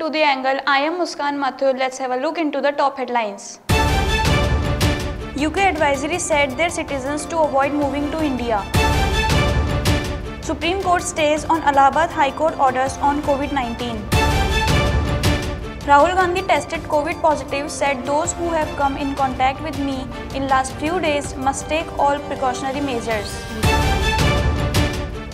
to The Angle. I am Muskan Mathur. Let's have a look into the top headlines. UK advisory said their citizens to avoid moving to India. Supreme Court stays on Allahabad High Court orders on COVID-19. Rahul Gandhi tested COVID positive, said those who have come in contact with me in last few days must take all precautionary measures.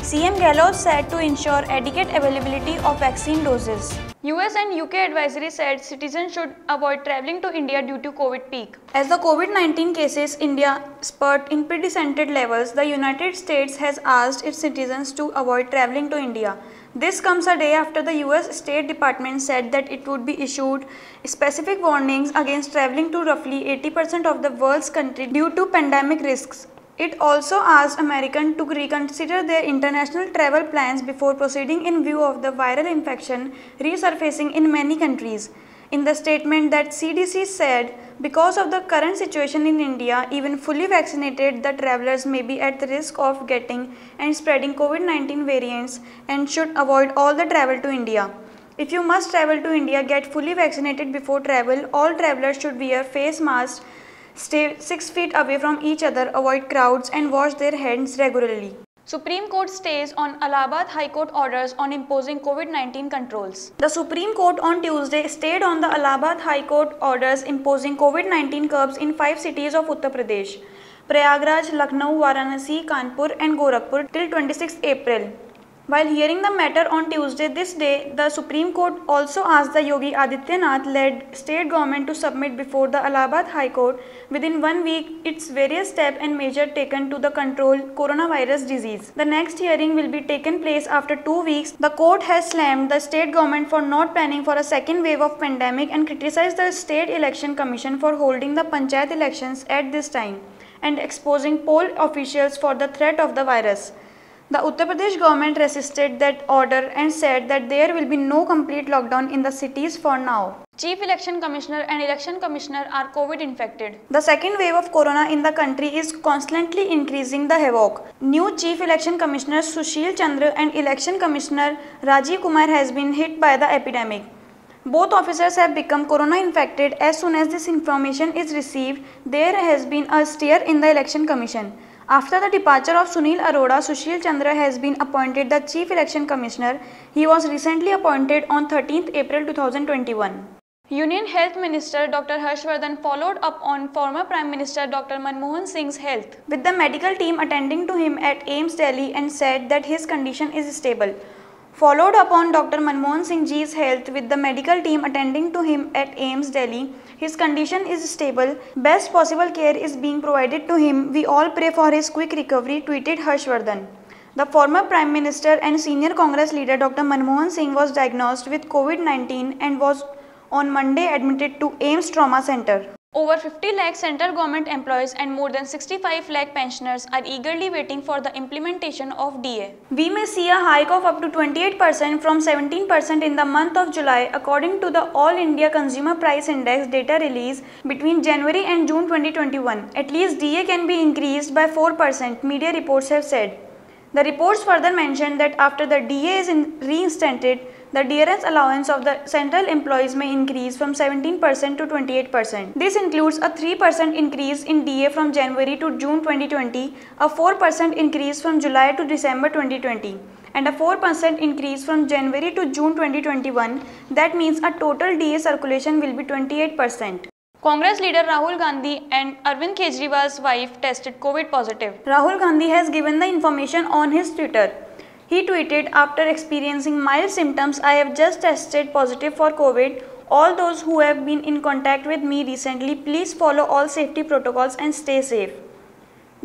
CM Gehlot said to ensure adequate availability of vaccine doses. US and UK advisory said citizens should avoid travelling to India due to COVID peak. As the COVID-19 cases in India spurt in unprecedented levels, the United States has asked its citizens to avoid travelling to India. This comes a day after the US State Department said that it would be issued specific warnings against travelling to roughly 80% of the world's countries due to pandemic risks. It also asked Americans to reconsider their international travel plans before proceeding in view of the viral infection resurfacing in many countries. In the statement that CDC said, because of the current situation in India, even fully vaccinated, the travelers may be at the risk of getting and spreading COVID-19 variants and should avoid all the travel to India. If you must travel to India, get fully vaccinated before travel. All travelers should wear face masks, stay 6 feet away from each other, avoid crowds and wash their hands regularly. Supreme Court stays on Allahabad High Court orders on imposing COVID-19 controls. The Supreme Court on Tuesday stayed on the Allahabad High Court orders imposing COVID-19 curbs in 5 cities of Uttar Pradesh: Prayagraj, Lucknow, Varanasi, Kanpur and Gorakhpur till 26 April. While hearing the matter on Tuesday this day, the Supreme Court also asked the Yogi Adityanath-led state government to submit before the Allahabad High Court within 1 week its various steps and measures taken to control coronavirus disease. The next hearing will be taken place after 2 weeks. The court has slammed the state government for not planning for a second wave of pandemic and criticized the State Election Commission for holding the Panchayat elections at this time and exposing poll officials for the threat of the virus. The Uttar Pradesh government resisted that order and said that there will be no complete lockdown in the cities for now. Chief Election Commissioner and Election Commissioner are COVID infected. The second wave of corona in the country is constantly increasing the havoc. New Chief Election Commissioner Sushil Chandra and Election Commissioner Rajiv Kumar has been hit by the epidemic. Both officers have become corona infected. As soon as this information is received, there has been a stir in the Election Commission. After the departure of Sunil Arora, Sushil Chandra has been appointed the Chief Election Commissioner. He was recently appointed on 13th April 2021. Union Health Minister Dr. Harshvardhan followed up on former Prime Minister Dr. Manmohan Singh's health, with the medical team attending to him at AIIMS Delhi, and said that his condition is stable. Followed up on Dr. Manmohan Singh ji's health with the medical team attending to him at AIIMS Delhi. His condition is stable. Best possible care is being provided to him. We all pray for his quick recovery, tweeted Harshvardhan. The former Prime Minister and senior Congress leader Dr. Manmohan Singh was diagnosed with COVID-19 and was on Monday admitted to AIIMS Trauma Center. Over 50 lakh central government employees and more than 65 lakh pensioners are eagerly waiting for the implementation of DA. We may see a hike of up to 28% from 17% in the month of July, according to the All India Consumer Price Index data released between January and June 2021. At least DA can be increased by 4%, media reports have said. The reports further mentioned that after the DA is reinstated, the dearance allowance of the central employees may increase from 17% to 28%. This includes a 3% increase in DA from January to June 2020, a 4% increase from July to December 2020, and a 4% increase from January to June 2021. That means a total DA circulation will be 28%. Congress leader Rahul Gandhi and Arvind Kejriwal's wife tested COVID positive. Rahul Gandhi has given the information on his Twitter. He tweeted, after experiencing mild symptoms, I have just tested positive for COVID. All those who have been in contact with me recently, please follow all safety protocols and stay safe.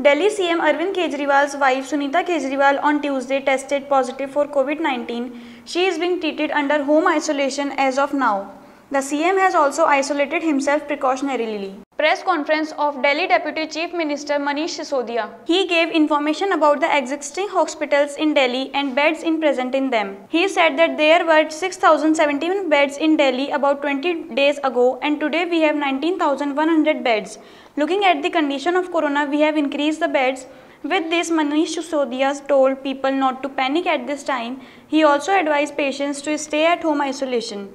Delhi CM Arvind Kejriwal's wife Sunita Kejriwal on Tuesday tested positive for COVID-19. She is being treated under home isolation as of now. The CM has also isolated himself precautionarily. Press conference of Delhi Deputy Chief Minister Manish Sisodia. He gave information about the existing hospitals in Delhi and beds present in them. He said that there were 6,071 beds in Delhi about 20 days ago, and today we have 19,100 beds. Looking at the condition of corona, we have increased the beds. With this, Manish Sisodia told people not to panic at this time. He also advised patients to stay at home isolation.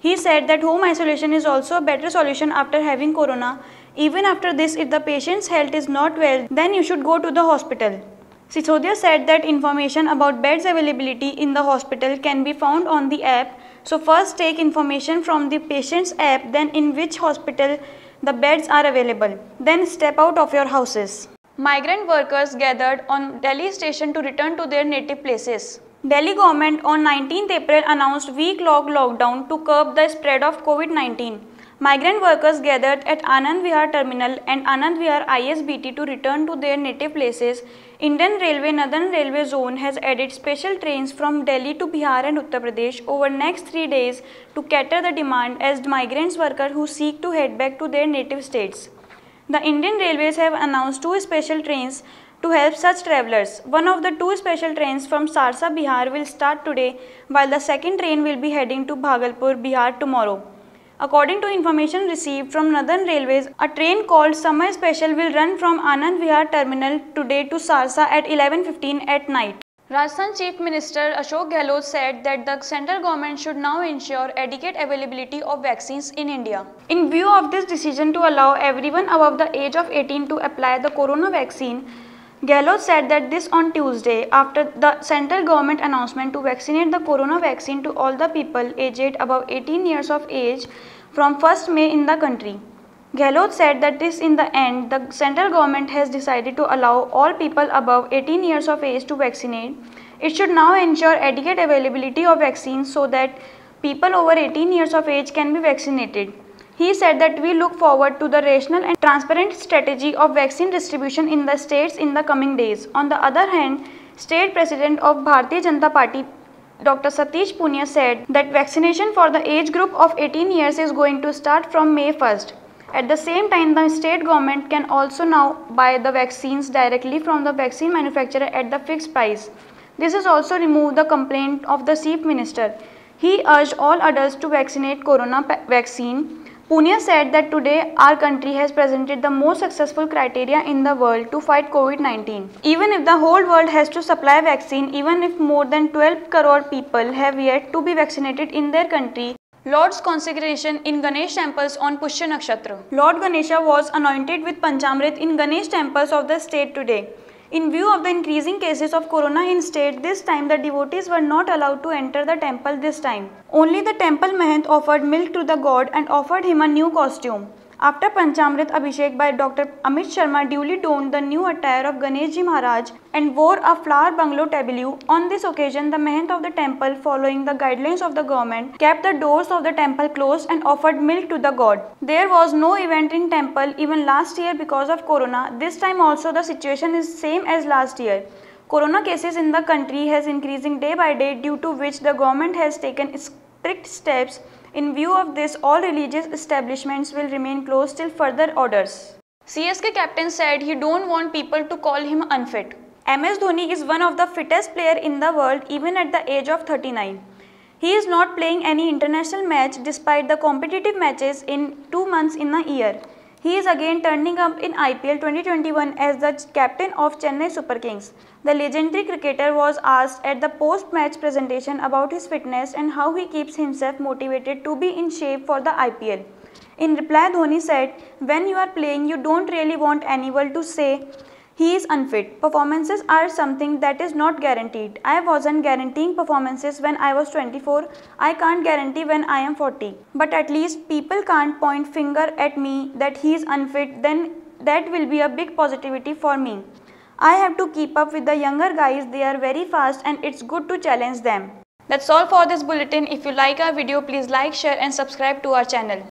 He said that home isolation is also a better solution after having corona. Even after this, if the patient's health is not well, then you should go to the hospital. Sisodia said that information about beds availability in the hospital can be found on the app. So first take information from the patient's app, then in which hospital the beds are available. Then step out of your houses. Migrant workers gathered on Delhi station to return to their native places. Delhi government on 19th April announced week-long lockdown to curb the spread of COVID-19. Migrant workers gathered at Anand Vihar Terminal and Anand Vihar ISBT to return to their native places. Indian Railway Northern Railway Zone has added special trains from Delhi to Bihar and Uttar Pradesh over next 3 days to cater the demand as migrants workers who seek to head back to their native states. The Indian Railways have announced 2 special trains to help such travellers. One of the 2 special trains from Sarsa, Bihar will start today, while the second train will be heading to Bhagalpur, Bihar tomorrow. According to information received from Northern Railways, a train called Samay Special will run from Anand Vihar Terminal today to Sarsa at 11:15 at night. Rajasthan Chief Minister Ashok Gehlot said that the central government should now ensure adequate availability of vaccines in India. In view of this decision to allow everyone above the age of 18 to apply the corona vaccine, Gehlot said that this on Tuesday after the central government announcement to vaccinate the corona vaccine to all the people aged above 18 years of age from 1st May in the country. Gehlot said that this in the end the central government has decided to allow all people above 18 years of age to vaccinate. It should now ensure adequate availability of vaccines so that people over 18 years of age can be vaccinated. He said that we look forward to the rational and transparent strategy of vaccine distribution in the states in the coming days. On the other hand, State President of Bharatiya Janata Party Dr. Satish Punia said that vaccination for the age group of 18 years is going to start from May 1st. At the same time, the state government can also now buy the vaccines directly from the vaccine manufacturer at the fixed price. This has also removed the complaint of the Chief Minister. He urged all adults to vaccinate corona vaccine. Punia said that today our country has presented the most successful criteria in the world to fight COVID-19. Even if the whole world has to supply vaccine, even if more than 12 crore people have yet to be vaccinated in their country. Lord's consecration in Ganesh temples on Pushya Nakshatra. Lord Ganesha was anointed with Panchamrit in Ganesh temples of the state today. In view of the increasing cases of corona in state, this time the devotees were not allowed to enter the temple this time. Only the temple mahant offered milk to the god and offered him a new costume. After Panchamrit Abhishek by Dr. Amit Sharma duly donned the new attire of Ganeshji Maharaj and wore a flower bungalow tableau. On this occasion, the mahant of the temple, following the guidelines of the government, kept the doors of the temple closed and offered milk to the god. There was no event in temple even last year because of corona. This time also the situation is same as last year. Corona cases in the country has increasing day by day, due to which the government has taken strict steps. In view of this, all religious establishments will remain closed till further orders. CSK captain said he don't want people to call him unfit. MS Dhoni is one of the fittest player in the world even at the age of 39. He is not playing any international match despite the competitive matches in 2 months in a year. He is again turning up in IPL 2021 as the captain of Chennai Super Kings. The legendary cricketer was asked at the post-match presentation about his fitness and how he keeps himself motivated to be in shape for the IPL. In reply, Dhoni said, "When you are playing, you don't really want anyone to say he is unfit. Performances are something that is not guaranteed. I wasn't guaranteeing performances when I was 24. I can't guarantee when I am 40. But at least people can't point finger at me that he is unfit. Then that will be a big positivity for me. I have to keep up with the younger guys. They are very fast and it's good to challenge them." That's all for this bulletin. If you like our video, please like, share and subscribe to our channel.